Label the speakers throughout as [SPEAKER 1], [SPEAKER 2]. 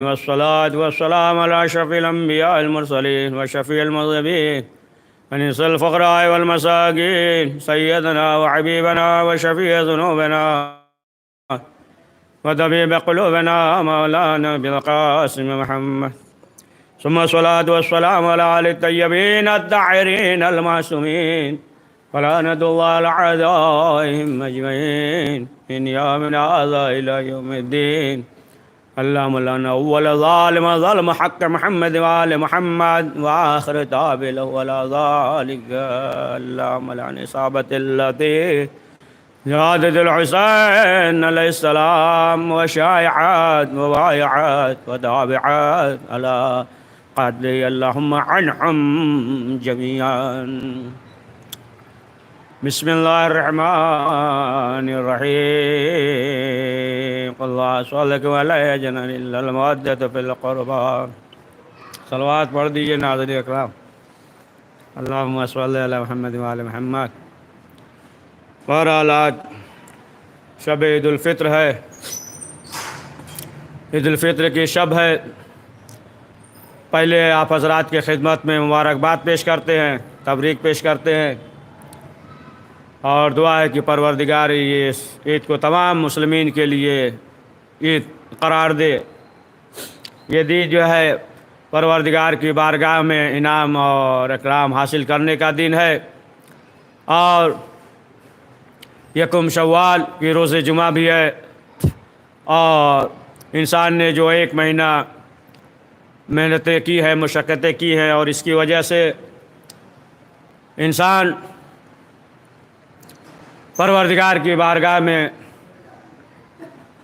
[SPEAKER 1] والصلاة والسلام على أشرف الأنبياء المرسلين وشفيع المذنبين أنس الفقراء والمساكين سيدنا وحبيبنا وشفيع ذنوبنا وطبيب قلوبنا مولانا بالقاسم محمد، ثم الصلاة والسلام على آل الطيبين الطاهرين المعصومين ولعنة الله على أعدائهم أجمعين من يوم هذا إلى يوم الدين. اللهم لعن أول ظالم ظلم حق محمد وآل محمد وآخر تابع له ولا ذلك. اللهم لعن إصابة التي جادة الحسين عليه السلام وشائعات وبايعات وتابعات على قتله، اللهم عنهم جميعا. بسم الله الرحمن الرحيم. اللہ صلی ولا یجعل الا المودۃ فی القربى. صلوات پڑھ دیجیے ناظرین اکرام. اللہم صلی علی محمد وعلی محمد. بہرحال آج شب عید الفطر ہے، عید الفطر کی شب ہے. پہلے آپ حضرات کے خدمت میں مبارکباد پیش کرتے ہیں، تبریک پیش کرتے ہیں اور دعا ہے کہ پروردگار یہ عید کو تمام مسلمین کے لیے عید قرار دے. یہ دن جو ہے پروردگار کی بارگاہ میں انعام اور اکرام حاصل کرنے کا دن ہے، اور یکم شوال کی روز جمعہ بھی ہے. اور انسان نے جو ایک مہینہ محنتیں کی ہے، مشقتیں کی ہیں، اور اس کی وجہ سے انسان پروردگار کی بارگاہ میں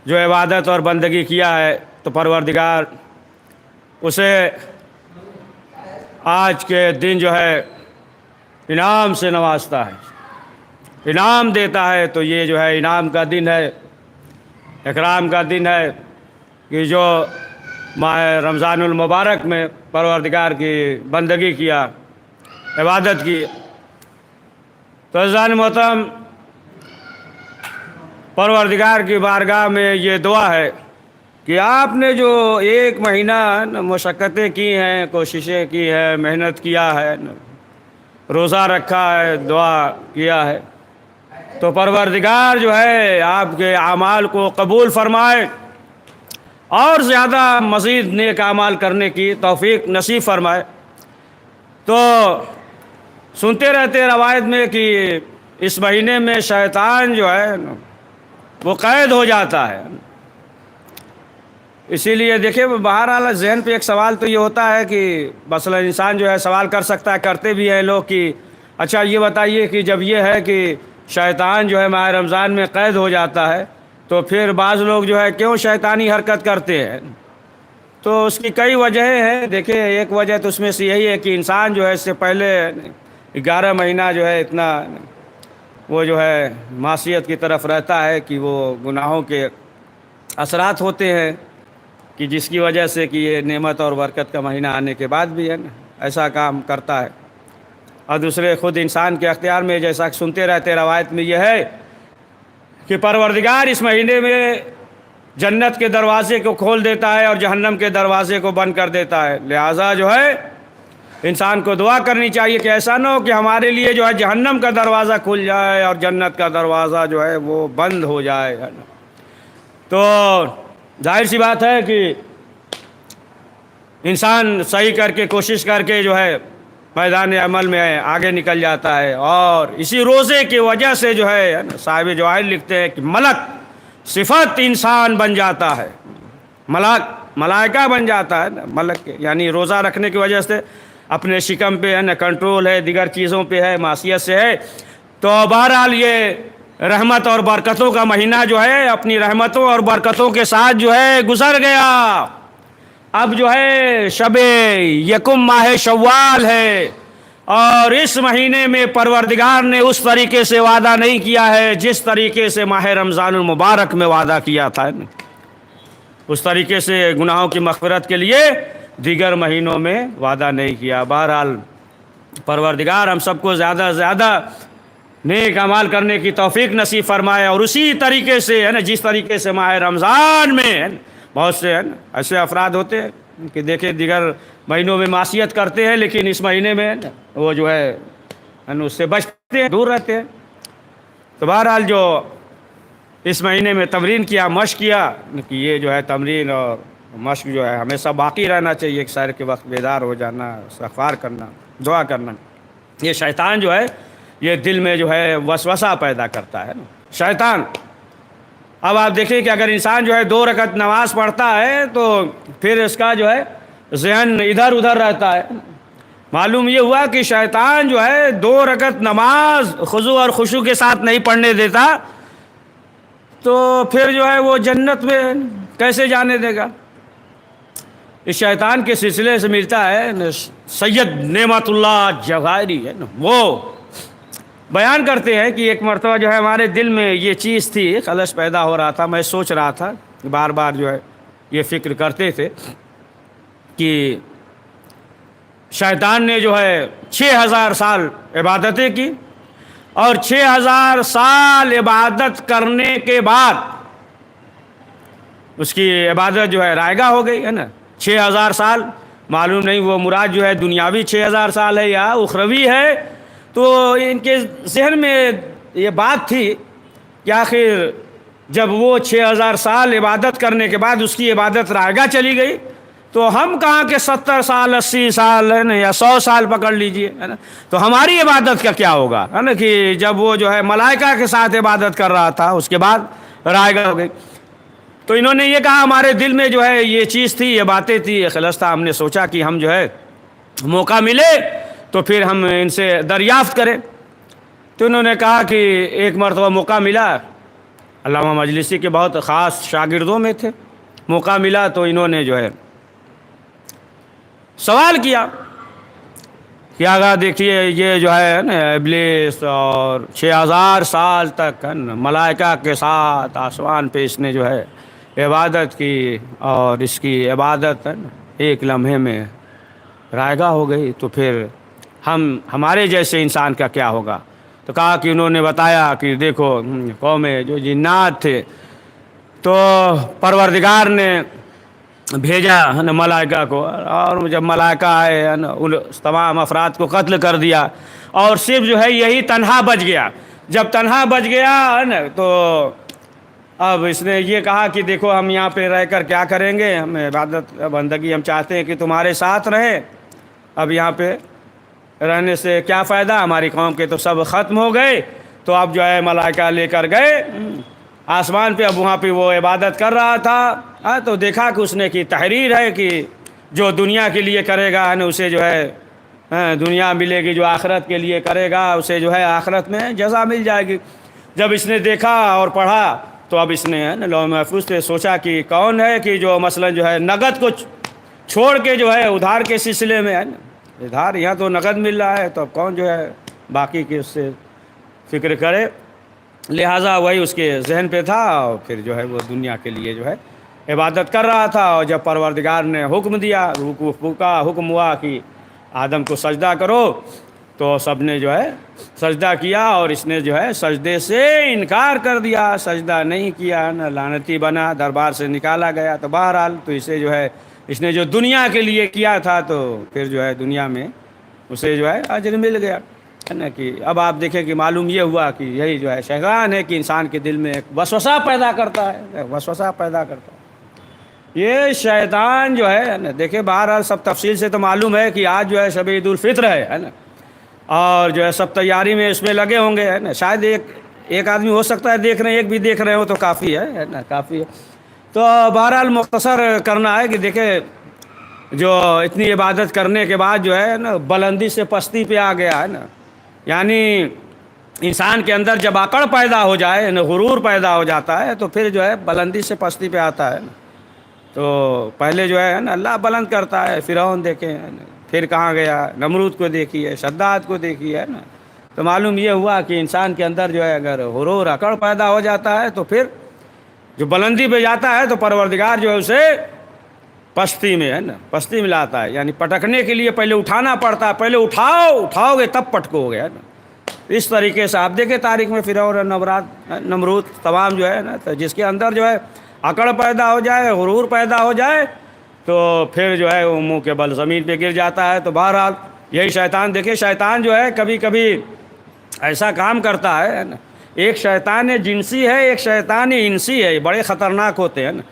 [SPEAKER 1] جو عبادت اور بندگی کیا ہے تو پروردگار اسے آج کے دن جو ہے انعام سے نوازتا ہے، انعام دیتا ہے. تو یہ جو ہے انعام کا دن ہے، اکرام کا دن ہے کہ جو ماہ رمضان المبارک میں پروردگار کی بندگی کیا، عبادت کی. تو عزیزان محترم، پروردگار کی بارگاہ میں یہ دعا ہے کہ آپ نے جو ایک مہینہ مشقتیں کی ہیں، کوششیں کی ہیں، محنت کیا ہے، روزہ رکھا ہے، دعا کیا ہے، تو پروردگار جو ہے آپ کے اعمال کو قبول فرمائے اور زیادہ مزید نیک اعمال کرنے کی توفیق نصیب فرمائے. تو سنتے رہتے روایت میں کہ اس مہینے میں شیطان جو ہے وہ قید ہو جاتا ہے. اسی لیے دیکھیں بہرحال ذہن پہ ایک سوال تو یہ ہوتا ہے کہ مثلا انسان جو ہے سوال کر سکتا ہے، کرتے بھی ہیں لوگ کہ اچھا یہ بتائیے کہ جب یہ ہے کہ شیطان جو ہے ماہ رمضان میں قید ہو جاتا ہے تو پھر بعض لوگ جو ہے کیوں شیطانی حرکت کرتے ہیں؟ تو اس کی کئی وجہیں ہیں. دیکھیں ایک وجہ تو اس میں سے یہی ہے کہ انسان جو ہے اس سے پہلے 11 مہینہ جو ہے اتنا وہ جو ہے معصیت کی طرف رہتا ہے کہ وہ گناہوں کے اثرات ہوتے ہیں، کہ جس کی وجہ سے کہ یہ نعمت اور برکت کا مہینہ آنے کے بعد بھی ہے نا ایسا کام کرتا ہے. اور دوسرے خود انسان کے اختیار میں، جیسا کہ سنتے رہتے روایت میں یہ ہے کہ پروردگار اس مہینے میں جنت کے دروازے کو کھول دیتا ہے اور جہنم کے دروازے کو بند کر دیتا ہے. لہٰذا جو ہے انسان کو دعا کرنی چاہیے کہ ایسا نہ ہو کہ ہمارے لیے جو ہے جہنم کا دروازہ کھل جائے اور جنت کا دروازہ جو ہے وہ بند ہو جائے. تو ظاہر سی بات ہے کہ انسان صحیح کر کے کوشش کر کے جو ہے میدان عمل میں آگے نکل جاتا ہے. اور اسی روزے کی وجہ سے جو ہے صاحب جواہر لکھتے ہیں کہ ملک صفت انسان بن جاتا ہے، ملائکہ بن جاتا ہے. ملک یعنی روزہ رکھنے کی وجہ سے اپنے شکم پہ ہے نا کنٹرول ہے، دیگر چیزوں پہ ہے، معصیت سے ہے. تو بہرحال یہ رحمت اور برکتوں کا مہینہ جو ہے اپنی رحمتوں اور برکتوں کے ساتھ جو ہے گزر گیا. اب جو ہے شب یکم ماہ شوال ہے، اور اس مہینے میں پروردگار نے اس طریقے سے وعدہ نہیں کیا ہے جس طریقے سے ماہ رمضان المبارک میں وعدہ کیا تھا. اس طریقے سے گناہوں کی مغفرت کے لیے دیگر مہینوں میں وعدہ نہیں کیا. بہرحال پروردگار ہم سب کو زیادہ سے زیادہ نیک اعمال کرنے کی توفیق نصیب فرمائے، اور اسی طریقے سے ہے نا جس طریقے سے ماہ رمضان میں بہت سے ایسے افراد ہوتے ہیں کہ دیکھیں دیگر مہینوں میں معصیت کرتے ہیں لیکن اس مہینے میں وہ جو ہے اس سے بچتے ہیں، دور رہتے ہیں۔ تو بہرحال جو اس مہینے میں تمرین کیا، مشق کیا کہ یہ جو ہے تمرین اور مشق جو ہے ہمیشہ باقی رہنا چاہیے، ایک سحر کے وقت بیدار ہو جانا، استغفار کرنا، دعا کرنا۔ یہ شیطان جو ہے یہ دل میں جو ہے وسوسہ پیدا کرتا ہے شیطان۔ اب آپ دیکھیں کہ اگر انسان جو ہے 2 رکعت نماز پڑھتا ہے تو پھر اس کا جو ہے ذہن ادھر ادھر رہتا ہے۔ معلوم یہ ہوا کہ شیطان جو ہے 2 رکعت نماز خضوع اور خشوع کے ساتھ نہیں پڑھنے دیتا، تو پھر جو ہے وہ جنت میں کیسے جانے دے گا؟ اس شیطان کے سلسلے سے ملتا ہے سید نعمت اللہ جواہری ہے وہ بیان کرتے ہیں کہ ایک مرتبہ جو ہے ہمارے دل میں یہ چیز تھی، خلش پیدا ہو رہا تھا، میں سوچ رہا تھا، بار بار جو ہے یہ فکر کرتے تھے کہ شیطان نے جو ہے 6000 سال عبادتیں کی، اور 6000 سال عبادت کرنے کے بعد اس کی عبادت جو ہے رائگاں ہو گئی ہے نا۔ 6000 سال معلوم نہیں وہ مراد جو ہے دنیاوی 6000 سال ہے یا اخروی ہے، تو ان کے ذہن میں یہ بات تھی کہ آخر جب وہ 6000 سال عبادت کرنے کے بعد اس کی عبادت رائگاں چلی گئی، تو ہم کہاں کے 70 سال 80 سال ہے نا یا 100 سال پکڑ لیجئے ہے نا، تو ہماری عبادت کا کیا ہوگا ہے نا کہ جب وہ جو ہے ملائکہ کے ساتھ عبادت کر رہا تھا اس کے بعد رائگاں ہو گئی۔ تو انہوں نے یہ کہا ہمارے دل میں جو ہے یہ چیز تھی، یہ باتیں تھی، یہ خلش تھا، ہم نے سوچا کہ ہم جو ہے موقع ملے تو پھر ہم ان سے دریافت کریں۔ تو انہوں نے کہا کہ ایک مرتبہ موقع ملا، علامہ مجلسی کے بہت خاص شاگردوں میں تھے، موقع ملا تو انہوں نے جو ہے سوال کیا کہ آگاہ دیکھیے یہ جو ہے نا ابلیس اور 6000 سال تک ملائکہ کے ساتھ آسمان پہ اس نے جو ہے عبادت کی، اور اس کی عبادت ایک لمحے میں رائگاں ہو گئی، تو پھر ہمارے جیسے انسان کا کیا ہوگا؟ تو کہا کہ انہوں نے بتایا کہ دیکھو قوم جو جنات تھے تو پروردگار نے بھیجا ہے نا ملائکہ کو، اور جب ملائکہ آئے ہے نا ان تمام افراد کو قتل کر دیا، اور صرف جو ہے یہی تنہا بچ گیا۔ جب تنہا بچ گیا ہے نا تو اب اس نے یہ کہا کہ دیکھو ہم یہاں پہ رہ کر کیا کریں گے، ہم عبادت بندگی ہم چاہتے ہیں کہ تمہارے ساتھ رہیں، اب یہاں پہ رہنے سے کیا فائدہ، ہماری قوم کے تو سب ختم ہو گئے۔ تو اب جو ہے ملائکہ لے کر گئے آسمان پہ، اب وہاں پہ وہ عبادت کر رہا تھا، تو دیکھا کہ اس نے کی تحریر ہے کہ جو دنیا کے لیے کرے گا اسے جو ہے دنیا ملے گی، جو آخرت کے لیے کرے گا اسے جو ہے آخرت میں جزا مل جائے گی۔ جب اس نے دیکھا اور پڑھا تو اب اس نے لوح محفوظ سے سوچا کہ کون ہے کہ جو مثلا جو ہے نقد کو چھوڑ کے جو ہے ادھار کے سلسلے میں ہے نا، ادھار یہاں تو نقد مل رہا ہے، تو اب کون جو ہے باقی کی اس سے فکر کرے، لہٰذا وہی اس کے ذہن پہ تھا، اور پھر جو ہے وہ دنیا کے لیے جو ہے عبادت کر رہا تھا۔ اور جب پروردگار نے حکم دیا، کا حکم ہوا کہ آدم کو سجدہ کرو، تو سب نے جو ہے سجدہ کیا، اور اس نے جو ہے سجدے سے انکار کر دیا، سجدہ نہیں کیا، نہ لعنتی بنا، دربار سے نکالا گیا۔ تو بہرحال تو اسے جو ہے اس نے جو دنیا کے لیے کیا تھا تو پھر جو ہے دنیا میں اسے جو ہے اجر مل گیا ہے نا۔ کہ اب آپ دیکھیں کہ معلوم یہ ہوا کہ یہی جو ہے شیطان ہے کہ انسان کے دل میں ایک وسوسہ پیدا کرتا ہے، وسوسہ پیدا کرتا ہے۔ یہ شیطان جو ہے نا، دیکھیں بہرحال سب تفصیل سے تو معلوم ہے کہ آج جو ہے شب عید الفطر ہے نا، اور جو ہے سب تیاری میں اس میں لگے ہوں گے ہے نا۔ شاید ایک آدمی ہو سکتا ہے دیکھ رہے ہیں، ایک بھی دیکھ رہے ہو تو کافی ہے نا، کافی ہے۔ تو بہرحال مختصر کرنا ہے کہ دیکھیں جو اتنی عبادت کرنے کے بعد جو ہے نا بلندی سے پستی پہ آ گیا ہے نا، یعنی انسان کے اندر جب آکڑ پیدا ہو جائے نا، غرور پیدا ہو جاتا ہے، تو پھر جو ہے بلندی سے پستی پہ آتا ہے نا۔ تو پہلے جو ہے نا اللہ بلند کرتا ہے، فرعون دیکھیں پھر کہاں گیا، نمرود کو دیکھیے، شداد کو دیکھیے ہے نا۔ تو معلوم یہ ہوا کہ انسان کے اندر جو ہے اگر غرور اکڑ پیدا ہو جاتا ہے تو پھر جو بلندی پہ جاتا ہے تو پروردگار جو ہے اسے پستی میں ہے نا، پستی میں لاتا ہے، یعنی پٹکنے کے لیے پہلے اٹھانا پڑتا ہے، پہلے اٹھاؤ گے تب پٹکو گے ہے نا۔ اس طریقے سے آپ دیکھیں تاریخ میں فرعون اور نمرود تمام جو ہے نا، تو جس کے اندر جو ہے اکڑ پیدا ہو جائے، غرور پیدا ہو جائے، تو پھر جو ہے وہ منہ کے بل زمین پہ گر جاتا ہے۔ تو بہرحال یہی شیطان، دیکھیں شیطان جو ہے کبھی کبھی ایسا کام کرتا ہے نا، ایک شیطان جنسی ہے، ایک شیطان انسی ہے، بڑے خطرناک ہوتے ہیں نا۔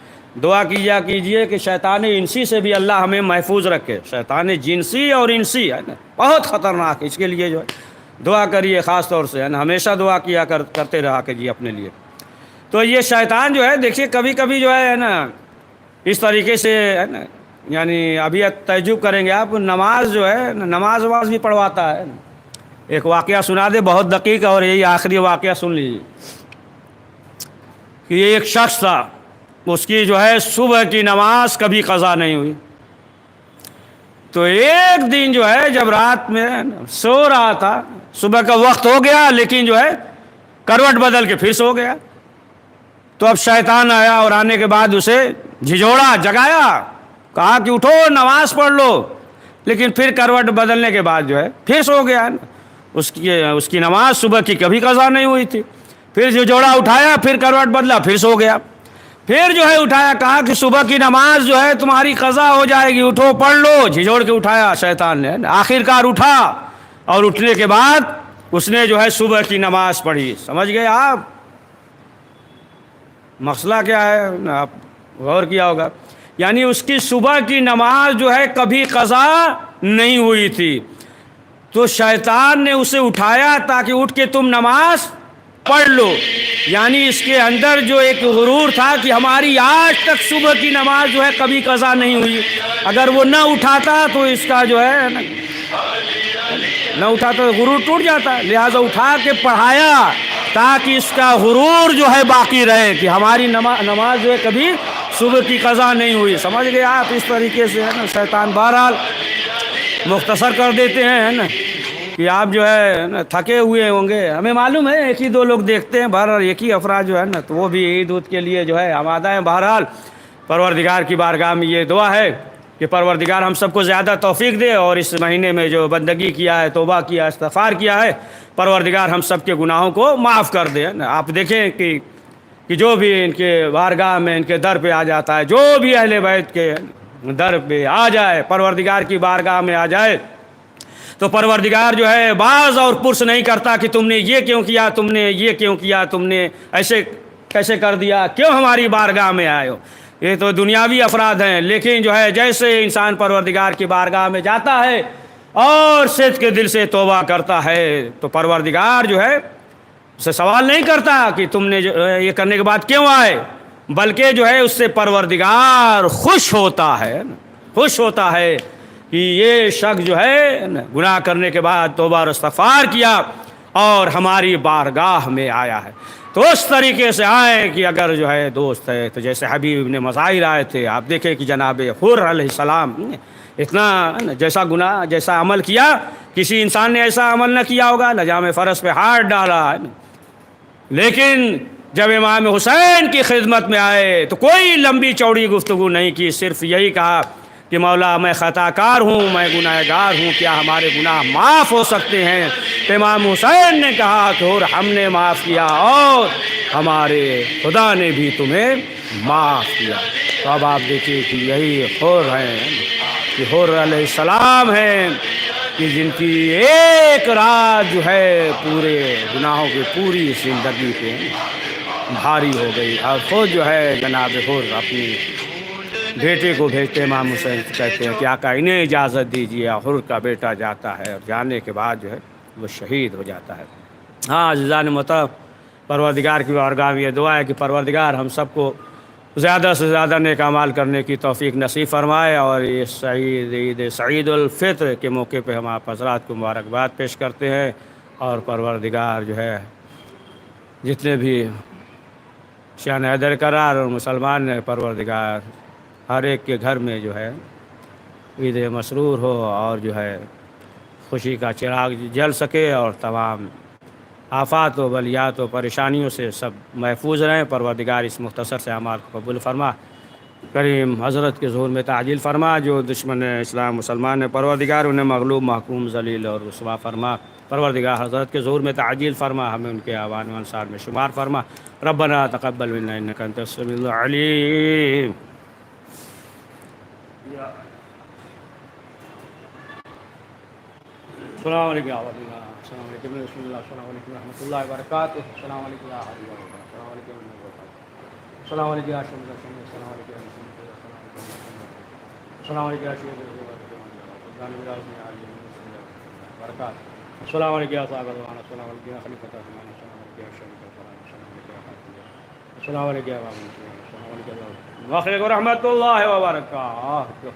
[SPEAKER 1] دعا کیجئے کہ شیطان انسی سے بھی اللہ ہمیں محفوظ رکھے۔ شیطان جنسی اور انسی ہے نا بہت خطرناک ہے، اس کے لیے جو ہے دعا کریے خاص طور سے، ہے نا، ہمیشہ دعا کرتے رہا کیجیے اپنے لیے۔ تو یہ شیطان جو ہے دیکھیے کبھی کبھی جو ہے نا اس طریقے سے ہے نا، یعنی ابھی تعجب کریں گے آپ، نماز جو ہے نماز بھی پڑھواتا ہے۔ ایک واقعہ سنا دے بہت دقیق، اور یہی آخری واقعہ سن لیجیے کہ یہ ایک شخص تھا، اس کی جو ہے صبح کی نماز کبھی قضا نہیں ہوئی۔ تو ایک دن جو ہے جب رات میں سو رہا تھا، صبح کا وقت ہو گیا لیکن جو ہے کروٹ بدل کے پھر سو گیا۔ تو اب شیطان آیا اور آنے کے بعد اسے جھجوڑا، جگایا، کہا کہ اٹھو نماز پڑھ لو، لیکن پھر کروٹ بدلنے کے بعد جو ہے پھر سو گیا۔ اس کی نماز صبح کی کبھی قضا نہیں ہوئی تھی۔ پھر جھجوڑا، اٹھایا، پھر کروٹ بدلا، پھر سو گیا۔ پھر جو ہے اٹھایا، کہا کہ صبح کی نماز جو ہے تمہاری قضا ہو جائے گی، اٹھو پڑھ لو، جھجوڑ کے اٹھایا شیطان نے۔ آخرکار اٹھا، اور اٹھنے کے بعد اس نے جو ہے صبح کی نماز پڑھی۔ سمجھ گئے آپ مسئلہ کیا ہے؟ آپ غور کیا ہوگا، یعنی اس کی صبح کی نماز جو ہے کبھی قضا نہیں ہوئی تھی، تو شیطان نے اسے اٹھایا تاکہ اٹھ کے تم نماز پڑھ لو۔ یعنی اس کے اندر جو ایک غرور تھا کہ ہماری آج تک صبح کی نماز جو ہے کبھی قضا نہیں ہوئی، اگر وہ نہ اٹھاتا تو اس کا جو ہے نہ اٹھاتا تو غرور ٹوٹ جاتا، لہٰذا اٹھا کے پڑھایا تاکہ اس کا غرور جو ہے باقی رہے کہ ہماری نماز جو ہے کبھی صبح کی قضا نہیں ہوئی۔ سمجھ گئے آپ؟ اس طریقے سے ہے نا شیطان بہرحال مختصر کر دیتے ہیں، ہے نا، کہ آپ جو ہے نا تھکے ہوئے ہوں گے، ہمیں معلوم ہے ایک ہی دو لوگ دیکھتے ہیں، بہرحال ایک ہی افراد جو ہے نا، تو وہ بھی عید کے لیے جو ہے آمادہ ہیں۔ بہرحال پروردگار کی بارگاہ میں یہ دعا ہے کہ پروردگار ہم سب کو زیادہ توفیق دے، اور اس مہینے میں جو بندگی کیا ہے، توبہ کیا، استغفار کیا ہے، پروردگار ہم سب کے گناہوں کو معاف کر دے۔ آپ دیکھیں کہ جو بھی ان کے بارگاہ میں، ان کے در پہ آ جاتا ہے، جو بھی اہل بیت کے در پہ آ جائے، پروردگار کی بارگاہ میں آ جائے، تو پروردگار جو ہے باز اور پرس نہیں کرتا کہ تم نے یہ کیوں کیا، تم نے یہ کیوں کیا، تم نے ایسے کیسے کر دیا، کیوں ہماری بارگاہ میں آئے ہو۔ یہ تو دنیاوی افراد ہیں، لیکن جو ہے جیسے انسان پروردگار کی بارگاہ میں جاتا ہے اور صدق کے دل سے توبہ کرتا ہے، تو پروردگار جو ہے اسے سوال نہیں کرتا کہ تم نے یہ کرنے کے بعد کیوں آئے، بلکہ جو ہے اس سے پروردگار خوش ہوتا ہے کہ یہ شخص جو ہے گناہ کرنے کے بعد توبہ اور استغفار کیا اور ہماری بارگاہ میں آیا ہے۔ تو اس طریقے سے آئے کہ اگر جو ہے دوست ہے، تو جیسے حبیب ابن مظاہر آئے تھے، آپ دیکھیں کہ جناب حر علیہ السلام اتنا جیسا گناہ، جیسا عمل کیا، کسی انسان نے ایسا عمل نہ کیا ہوگا، لجام فرس پہ ہاتھ ڈالا ہے، لیکن جب امام حسین کی خدمت میں آئے تو کوئی لمبی چوڑی گفتگو نہیں کی، صرف یہی کہا کہ مولا میں خطا کار ہوں، میں گناہ گار ہوں، کیا ہمارے گناہ معاف ہو سکتے ہیں؟ تو امام حسین نے کہا کہ اور ہم نے معاف کیا، اور ہمارے خدا نے بھی تمہیں معاف کیا۔ تو اب آپ دیکھیے کہ یہی حر ہیں، کہ حر علیہ السلام ہیں کہ جن کی ایک رات جو ہے پورے گناہوں کی پوری زندگی پہ بھاری ہو گئی، اور خود جو ہے جناب حر اپنی بیٹے کو بھیجتے، امام حسین کہتے ہیں کہ آقا انہیں اجازت دیجیے، حر کا بیٹا جاتا ہے، اور جانے کے بعد جو ہے وہ شہید ہو جاتا ہے۔ ہاں عزیزان محترم، پروردگار کی بارگاہ میں یہ دعا ہے کہ پروردگار ہم سب کو زیادہ سے زیادہ نیک اعمال کرنے کی توفیق نصیب فرمائے، اور یہ عید سعید الفطر کے موقع پہ ہم آپ حضرات کو مبارکباد پیش کرتے ہیں، اور پروردگار جو ہے جتنے بھی شان حیدر قرار اور مسلمان ہیں، پروردگار ہر ایک کے گھر میں جو ہے عید مسرور ہو، اور جو ہے خوشی کا چراغ جل سکے، اور تمام آفات و بلیات و پریشانیوں سے سب محفوظ رہیں۔ پروردگار اس مختصر سے اعمال کو قبول فرما، کریم حضرت کے ظہور میں تعجیل فرما، جو دشمن اسلام مسلمان ہیں پروردگار انہیں مغلوب، محکوم، ذلیل اور رسوا فرما۔ پروردگار حضرت کے ظہور میں تعجیل فرما، ہمیں ان کے اعوان و انصار میں شمار فرما۔ ربنا تقبل منا انك انت السميع العليم. السلام علیکم السلام علیکم بسم اللہ السلام علیکم ورحمۃ اللہ وبرکاتہ. السلام علیکم یا حبیب اللہ. السلام علیکم السلام علیکم یا شمس السلام علیکم السلام علیکم یا شمس برکات. السلام علیکم یا صاحب الرحمن. السلام علیکم یا خلیفۃ الرحمن. السلام علیکم یا شریف السلام. السلام علیکم السلام علیکم ورحمۃ اللہ وبرکاتہ.